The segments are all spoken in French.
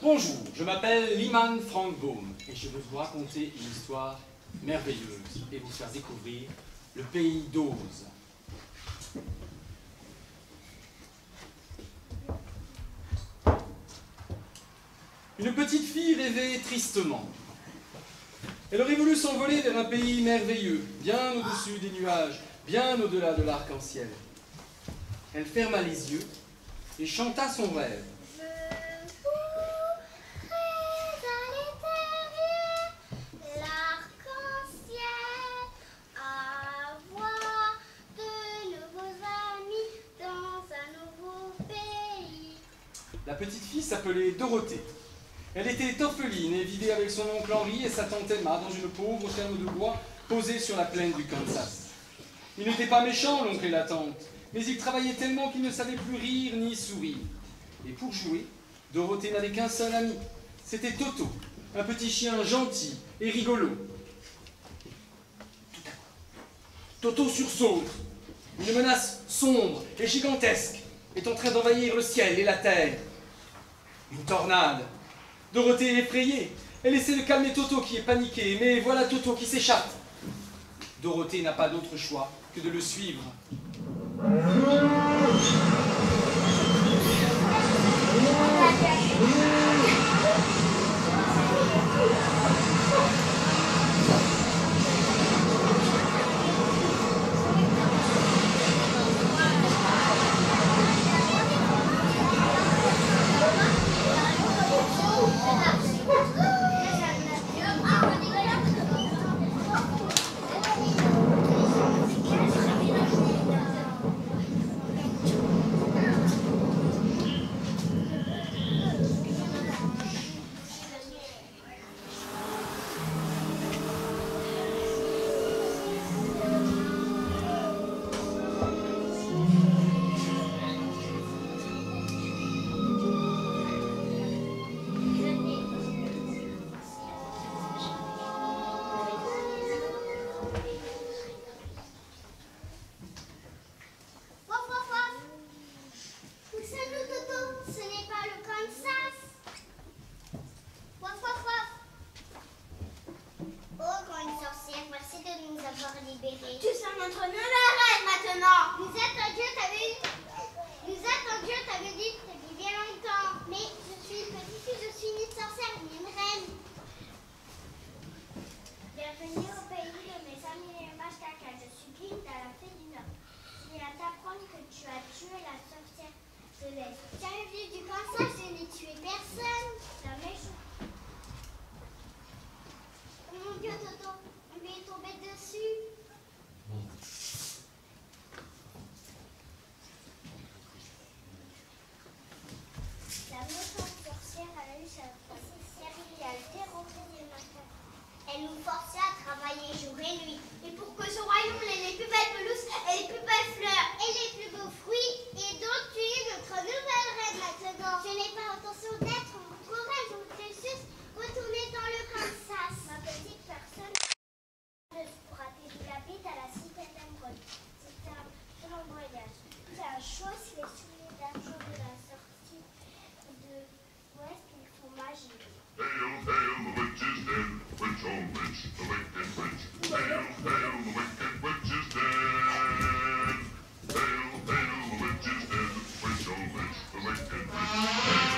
Bonjour, je m'appelle Lyman Frank Baum et je veux vous raconter une histoire merveilleuse et vous faire découvrir le pays d'Oz. Une petite fille rêvait tristement. Elle aurait voulu s'envoler vers un pays merveilleux, bien au-dessus des nuages, bien au-delà de l'arc-en-ciel. Elle ferma les yeux et chanta son rêve. La petite fille s'appelait Dorothée. Elle était orpheline et vivait avec son oncle Henri et sa tante Emma dans une pauvre ferme de bois posée sur la plaine du Kansas. Il n'était pas méchant, l'oncle et la tante, mais il travaillait tellement qu'il ne savait plus rire ni sourire. Et pour jouer, Dorothée n'avait qu'un seul ami. C'était Toto, un petit chien gentil et rigolo. Tout à coup, Toto sursaute. Une menace sombre et gigantesque est en train d'envahir le ciel et la terre. Une tornade. Dorothée est effrayée. Elle essaie de calmer Toto qui est paniqué, mais voilà Toto qui s'échappe. Dorothée n'a pas d'autre choix que de le suivre. Elle nous forçait à travailler jour et nuit. Et pour que ce royaume ait les plus belles pelouses et les plus belles fleurs et les plus beaux fruits, et donc tu es notre nouvelle reine maintenant. Je n'ai pas l'intention d'être votre reine, je voudrais juste retourner dans le Kansas. Ma petite personne pourra t'aider la bite à la cité d'Emeraude. C'est un long voyage. La chose, les souliers d'argent de la sortie de l'Ouest, ils font magie. Hail, hail, the witch is dead. Witch, oh witch, the wicked witch. Hail, hail, the wicked witch is dead. Hail, hail, the witch is dead. Witch, oh witch, the wicked witch.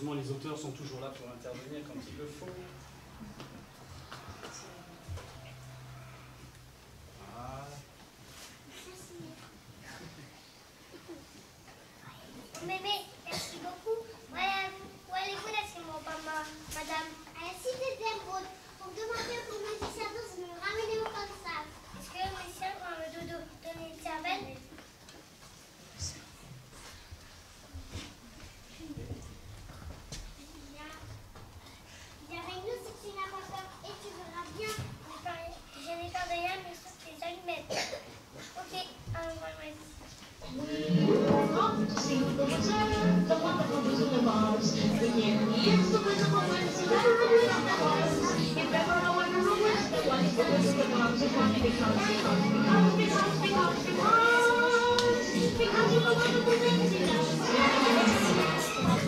Heureusement, les auteurs sont toujours là pour intervenir quand il le faut. Voilà. Mémé, merci beaucoup. Voilà, les voilà, c'est mon papa, madame. Si t'étais émeraude, pour demander au magicien de me ramener au comme ça. Est-ce que le magicien va me donner une cervelle? Viens avec nous si tu n'as pas peur et tu verras bien. Je n'ai peur de rien, mais sauf les allumettes. Ok, allons voir le magicien. Off to see the wizard, the wonderful Wizard of Oz. The year he is the Wizard of Oz, he never really of Oz. If ever I wonder a wizard, what is the Wizard of Oz? It's one because you're the wonderful things he does.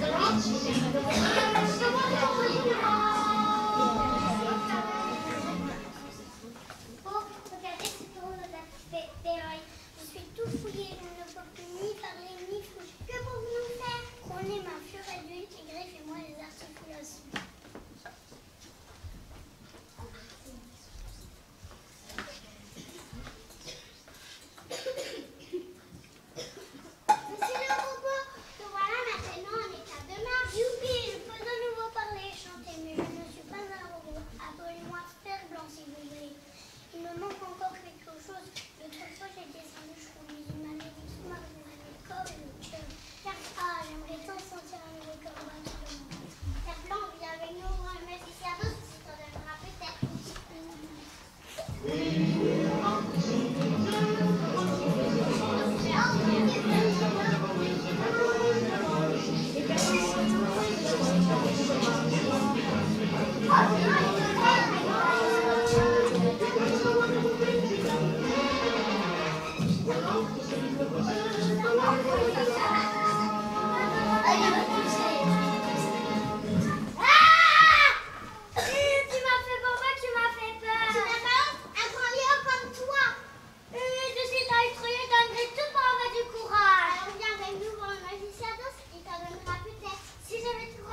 The rocks will sing the wizard, the wonderful Wizard of Oz. Oh, regardez ce tour de la ferraille. Je suis tout fouillé, je ne peux plus ni parler ni toucher. Que pouvons-nous faire? Prenez ma fleur adulte et greffez-moi les articulations. Monsieur le robot, te voilà maintenant en état de marche. Youpi, je peux de nouveau parler et chanter, mais je ne suis pas un robot. Appelez-moi Fer Blanc si vous voulez. Il me manque encore quelque chose. L'autre fois, j'ai descendu, je conduis une malédiction, le corps et le cœur. Ah, j'aimerais tant sentir un nouveau corps battu de mon ventre. Fer Blanc, viens avec nous voir le magicien d'os, si t'en donneras peut-être.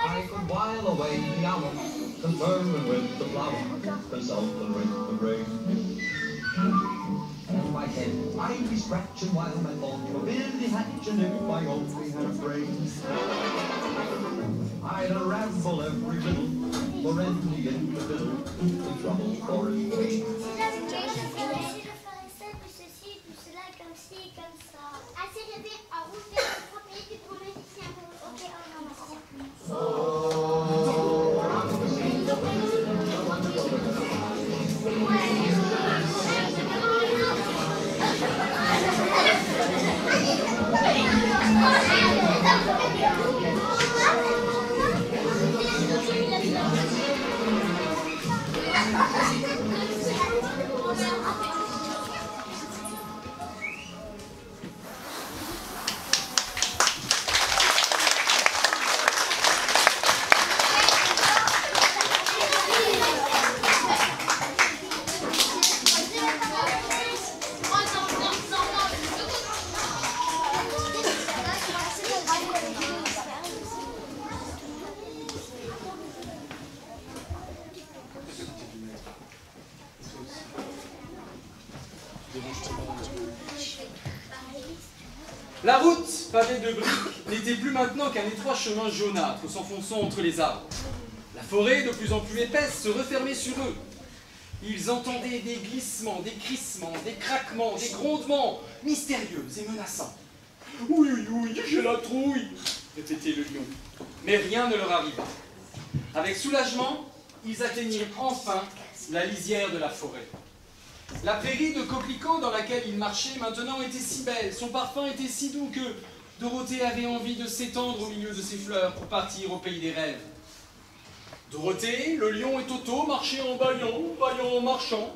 I could while away the hour, conferring with the flower, consulting with the rain. In my head I'd be scratching while my thoughts were busy hatching if I only had a brain. I'd ramble every little, for any individual, in trouble for his pain. La route, pavée de briques, n'était plus maintenant qu'un étroit chemin jaunâtre s'enfonçant entre les arbres. La forêt, de plus en plus épaisse, se refermait sur eux. Ils entendaient des glissements, des crissements, des craquements, des grondements mystérieux et menaçants. « Oui, oui, oui, j'ai la trouille !» répétait le lion. Mais rien ne leur arriva. Avec soulagement, ils atteignirent enfin la lisière de la forêt. La prairie de coquelicots dans laquelle ils marchaient maintenant était si belle, son parfum était si doux que Dorothée avait envie de s'étendre au milieu de ses fleurs pour partir au pays des rêves. Dorothée, le lion et Toto marchaient en bâillant, en marchant.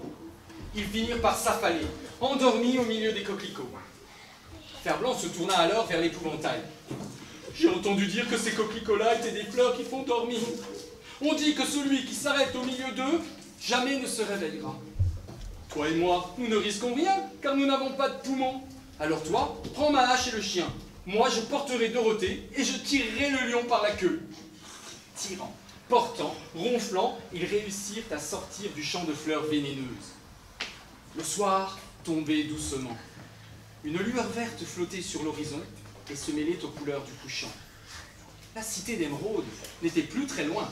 Ils finirent par s'affaler, endormis au milieu des coquelicots. Fer Blanc se tourna alors vers l'épouvantail. « J'ai entendu dire que ces coquelicots-là étaient des fleurs qui font dormir. On dit que celui qui s'arrête au milieu d'eux, jamais ne se réveillera. Toi et moi, nous ne risquons rien, car nous n'avons pas de poumons. Alors toi, prends ma hache et le chien. Moi, je porterai Dorothée et je tirerai le lion par la queue. » Tirant, portant, ronflant, ils réussirent à sortir du champ de fleurs vénéneuses. Le soir tombait doucement. Une lueur verte flottait sur l'horizon et se mêlait aux couleurs du couchant. La cité d'Émeraude n'était plus très loin.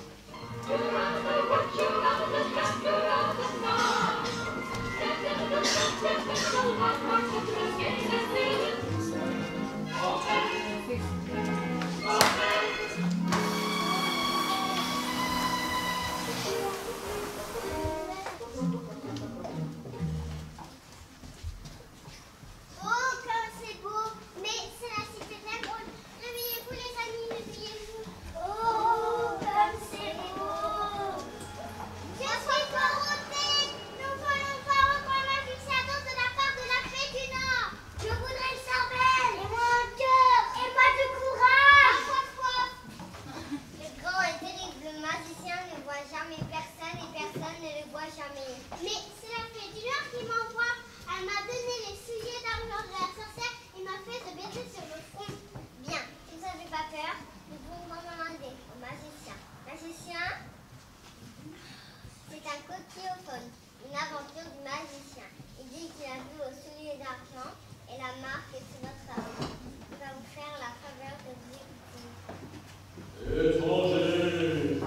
Étrangers,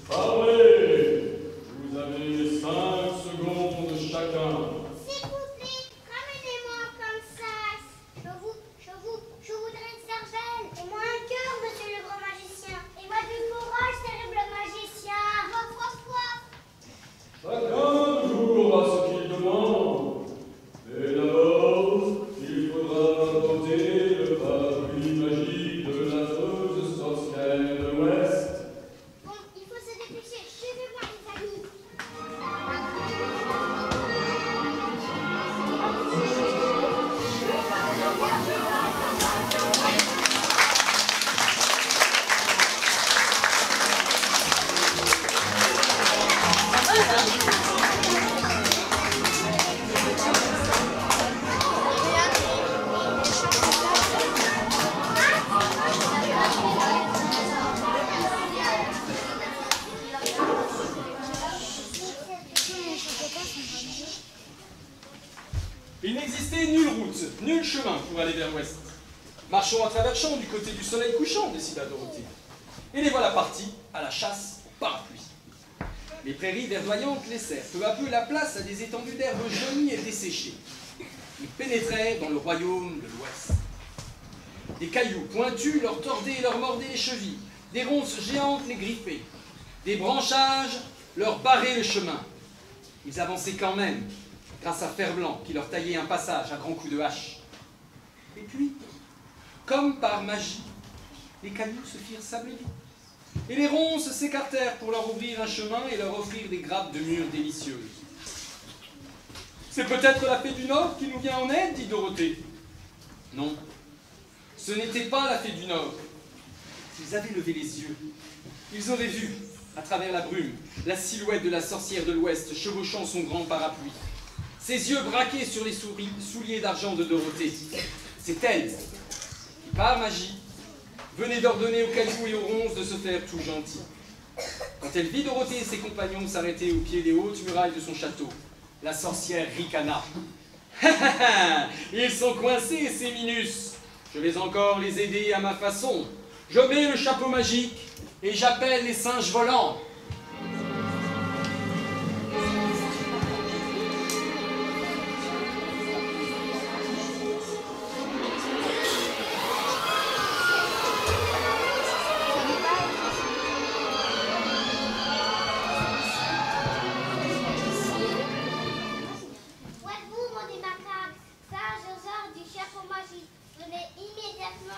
parlez! Vous avez 5 secondes chacun. S'il vous plaît, ramenez-moi un Kansas. Je voudrais une cervelle. Et moi un cœur, monsieur le grand magicien. Et moi du courage, terrible magicien. Chacun jouera ce qu'il demande. Mais d'abord, il faudra apporter le parapluie magique de l'affreuse sorcière de l'Ouest. Bon, il faut se dépêcher. Suivez-moi, les amis. Il n'existait nulle route, nul chemin pour aller vers l'ouest. Marchons à travers champs du côté du soleil couchant, décida Dorothée. Et les voilà partis à la chasse au parapluie. Les prairies verdoyantes laissèrent peu à peu la place à des étendues d'herbes jaunies et desséchées. Ils pénétrèrent dans le royaume de l'ouest. Des cailloux pointus leur tordaient et leur mordaient les chevilles, des ronces géantes les griffaient, des branchages leur barraient le chemin. Ils avançaient quand même, grâce à Fer-Blanc qui leur taillait un passage à grands coups de hache. Et puis, comme par magie, les cailloux se firent sabler, et les ronces s'écartèrent pour leur ouvrir un chemin et leur offrir des grappes de mûres délicieuses. « C'est peut-être la fée du Nord qui nous vient en aide, dit Dorothée. Non, ce n'était pas la fée du Nord. S'ils avaient levé les yeux, ils auraient vu, à travers la brume, la silhouette de la sorcière de l'Ouest chevauchant son grand parapluie. Ses yeux braqués sur les souliers d'argent de Dorothée. C'est elle qui, par magie, venait d'ordonner aux cailloux et aux ronces de se faire tout gentils. Quand elle vit Dorothée et ses compagnons s'arrêter au pied des hautes murailles de son château, la sorcière ricana. « Ils sont coincés, ces minus. Je vais encore les aider à ma façon. Je mets le chapeau magique et j'appelle les singes volants. »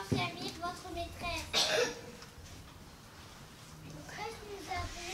Servir votre maîtresse. Maîtresse nous appelle.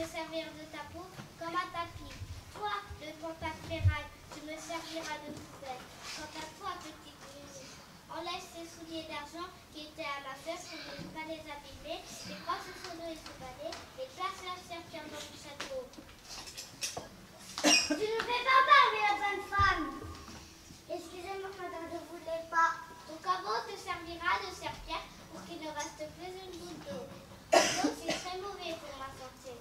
servir de ta peau comme un tapis. Toi, le contact ferraille, tu me serviras de poubelle. Quant à toi, petite Mimi, enlève ces souliers d'argent qui étaient à ma fesse pour ne pas les abîmer, et croise son dos et ce balai, et place la serpillère dans le château. Tu ne fais pas parler la bonne femme. Excusez-moi, madame, je ne voulais pas. Ton cabot te servira de serpillère pour qu'il ne reste plus une goutte d'eau. L'eau, c'est très mauvais pour ma santé.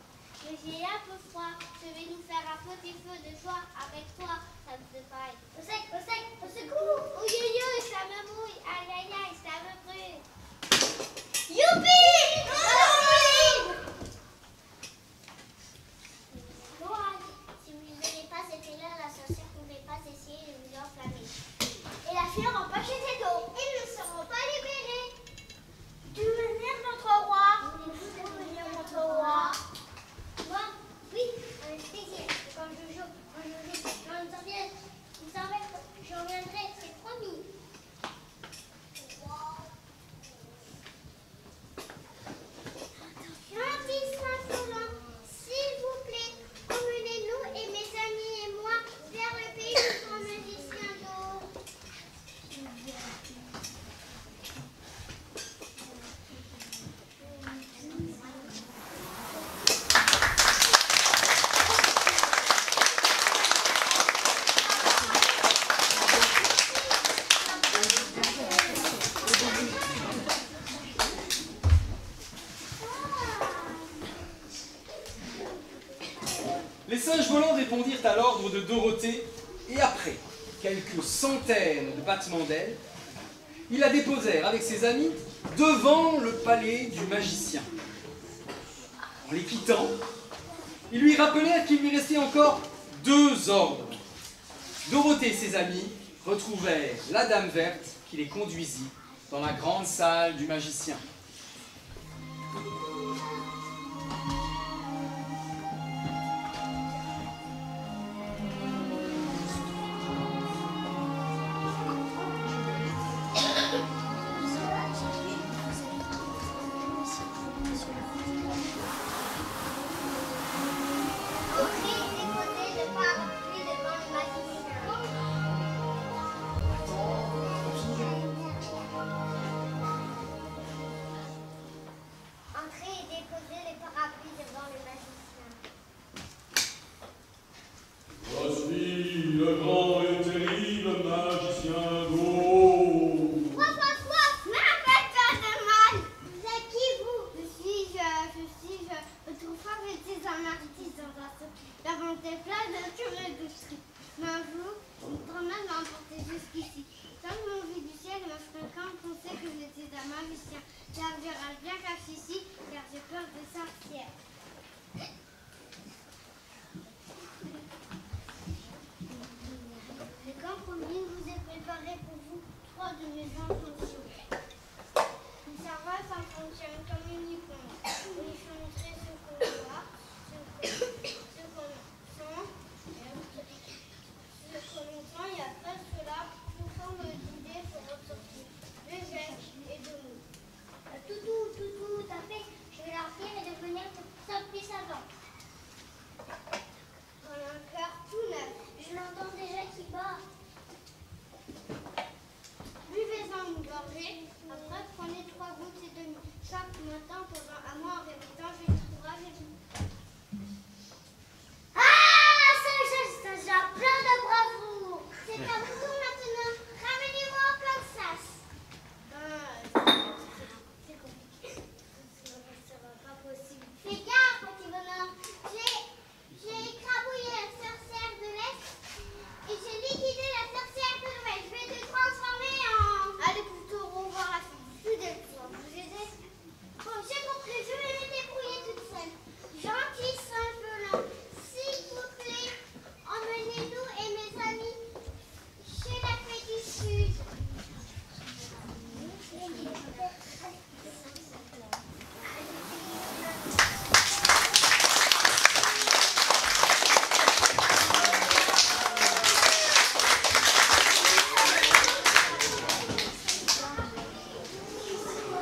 Mais j'ai un peu froid. Je vais nous faire un petit feu de joie avec toi. Ça me fait pareil. Au sec, au secours. Oui, ça me mouille. Aïe, aïe, aïe, ça me brûle. Youpi! Si vous ne venez pas, c'était là, la sorcière ne pouvait pas essayer de vous enflammer. Et la fille n'aura pas jeté d'eau. Ils ne seront pas libérés. Tu veux venir, notre roi? Voulez-vous devenir notre roi? Moi? Oui, avec plaisir. Quand je joue dans une serviette, je reviendrai, c'est promis. Gentil Saint-Solin, s'il vous plaît, emmenez-nous et mes amis et moi vers le pays du grand magicien d'eau. Les singes volants répondirent à l'ordre de Dorothée, et après quelques centaines de battements d'ailes, ils la déposèrent avec ses amis devant le palais du magicien. En les quittant, ils lui rappelèrent qu'il lui restait encore 2 ordres. Dorothée et ses amis retrouvèrent la Dame Verte qui les conduisit dans la grande salle du magicien.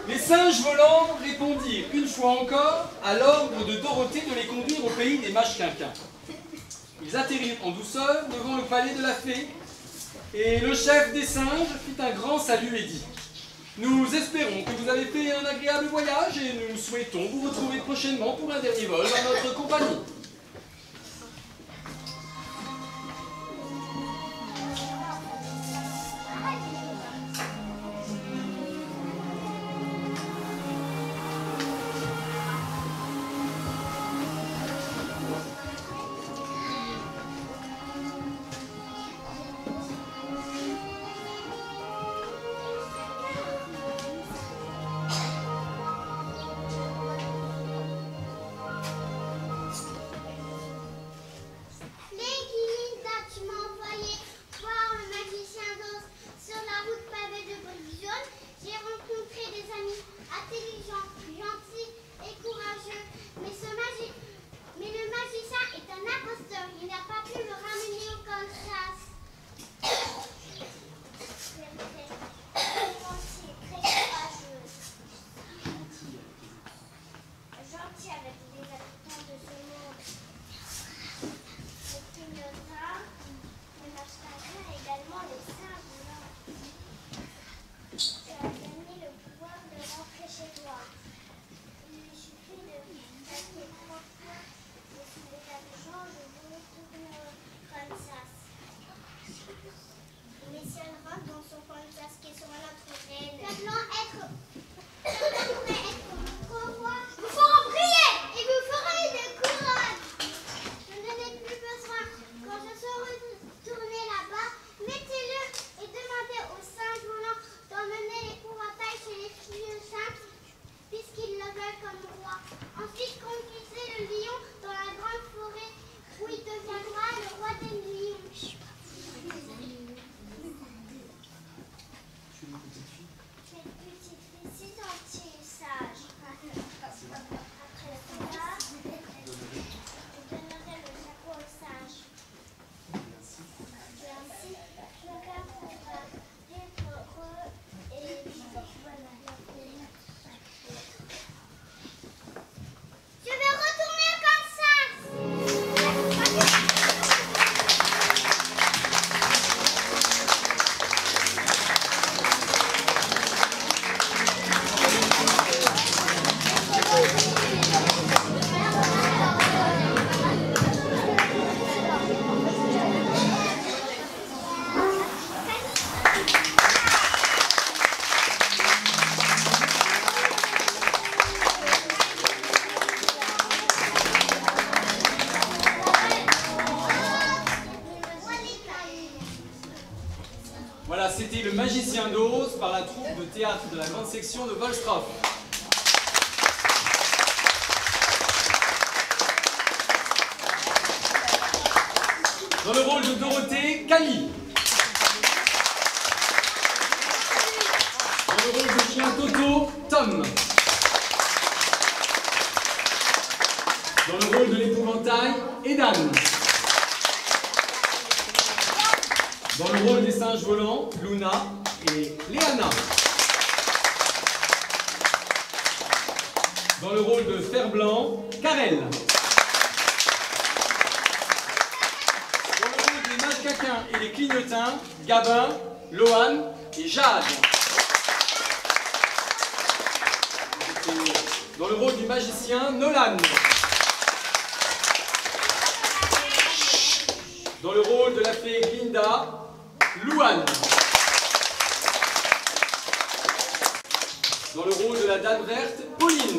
Les singes volants répondirent une fois encore à l'ordre de Dorothée de les conduire au pays des mages quinquins. Ils atterrirent en douceur devant le palais de la fée, et le chef des singes fit un grand salut et dit « Nous espérons que vous avez fait un agréable voyage et nous souhaitons vous retrouver prochainement pour un dernier vol dans notre compagnie. » Voilà, c'était Le Magicien d'Oz par la troupe de théâtre de la grande section de Volstroff. Dans le rôle de Dorothée, Cali. Dans le rôle de chien Toto, Tom. Dans le rôle de l'épouvantail, Edan. Dans le rôle des singes volants, Luna et Léana. Dans le rôle de Fer-Blanc, Karel. Dans le rôle des mages caquins et les clignotins, Gabin, Lohan et Jade. Dans le rôle du magicien, Nolan. Dans le rôle de la fée Glinda, Louane. Dans le rôle de la dame verte, Pauline.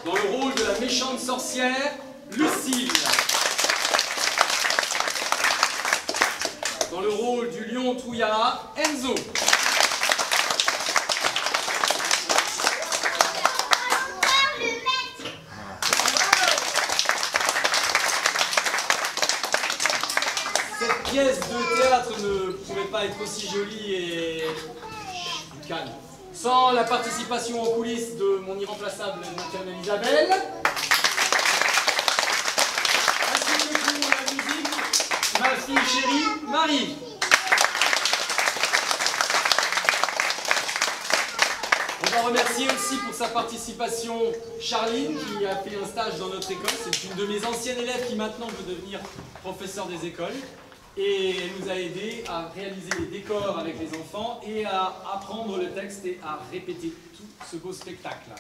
Dans le rôle de la méchante sorcière, Lucille. Dans le rôle du lion trouillard, Enzo. Cette pièce de théâtre ne pouvait pas être aussi jolie et calme sans la participation en coulisses de mon irremplaçable maternelle Isabelle, ainsi que pour la musique, ma fille chérie Marie. On va va remercier aussi pour sa participation Charline qui a fait un stage dans notre école. C'est une de mes anciennes élèves qui maintenant veut devenir professeur des écoles. Et elle nous a aidé à réaliser les décors avec les enfants et à apprendre le texte et à répéter tout ce beau spectacle.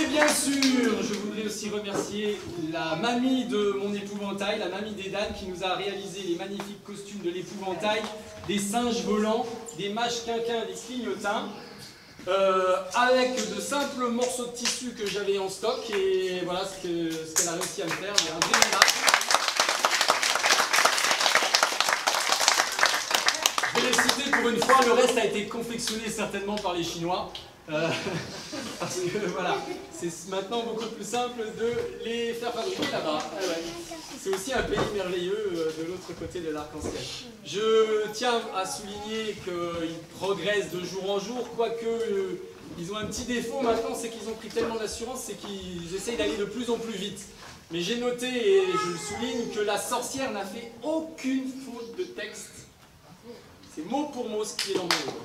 Et bien sûr, je voudrais aussi remercier la mamie de mon épouvantail, la mamie d'Edan, qui nous a réalisé les magnifiques costumes de l'épouvantail, des singes volants, des mages quinquins, des clignotins, avec de simples morceaux de tissu que j'avais en stock, et voilà ce qu'elle a réussi à me faire, un vrai miracle. Je vais les citer pour une fois, le reste a été confectionné certainement par les Chinois. Parce que voilà, c'est maintenant beaucoup plus simple de les faire fabriquer là-bas. Ah ouais. C'est aussi un pays merveilleux de l'autre côté de l'arc-en-ciel. Je tiens à souligner qu'ils progressent de jour en jour, quoique ils ont un petit défaut maintenant, c'est qu'ils ont pris tellement d'assurance, c'est qu'ils essayent d'aller de plus en plus vite. Mais j'ai noté, et je le souligne, que la sorcière n'a fait aucune faute de texte. C'est mot pour mot ce qui est dans mon livre.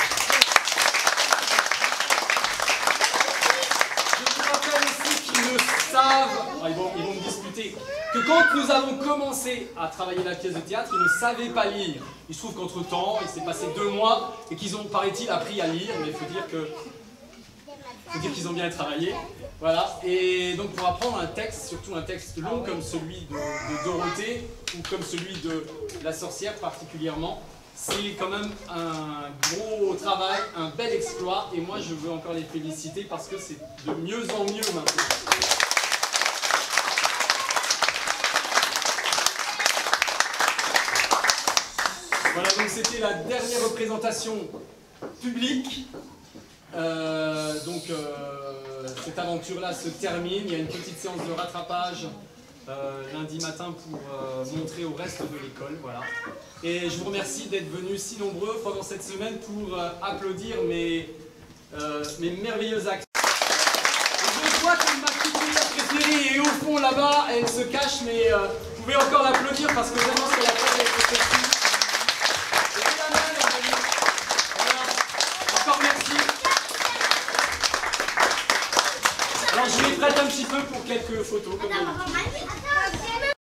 Ils vont me disputer, que quand nous avons commencé à travailler la pièce de théâtre, ils ne savaient pas lire. Il se trouve qu'entre-temps, il s'est passé 2 mois et qu'ils ont, paraît-il, appris à lire, mais il faut dire qu'ils ont bien travaillé. Voilà. Et donc pour apprendre un texte, surtout un texte long comme celui de Dorothée, ou comme celui de La Sorcière particulièrement, c'est quand même un gros travail, un bel exploit, et moi je veux encore les féliciter parce que c'est de mieux en mieux maintenant. Voilà, donc c'était la dernière représentation publique. Cette aventure-là se termine. Il y a une petite séance de rattrapage lundi matin pour montrer au reste de l'école. Voilà. Et je vous remercie d'être venus si nombreux pendant cette semaine pour applaudir mes merveilleux acteurs. Je vois que ma petite préférée est au fond là-bas, elle se cache, mais vous pouvez encore l'applaudir parce que vraiment c'est la preuve avec le textile. Encore merci. Alors je vais prêter un petit peu pour quelques photos. Comme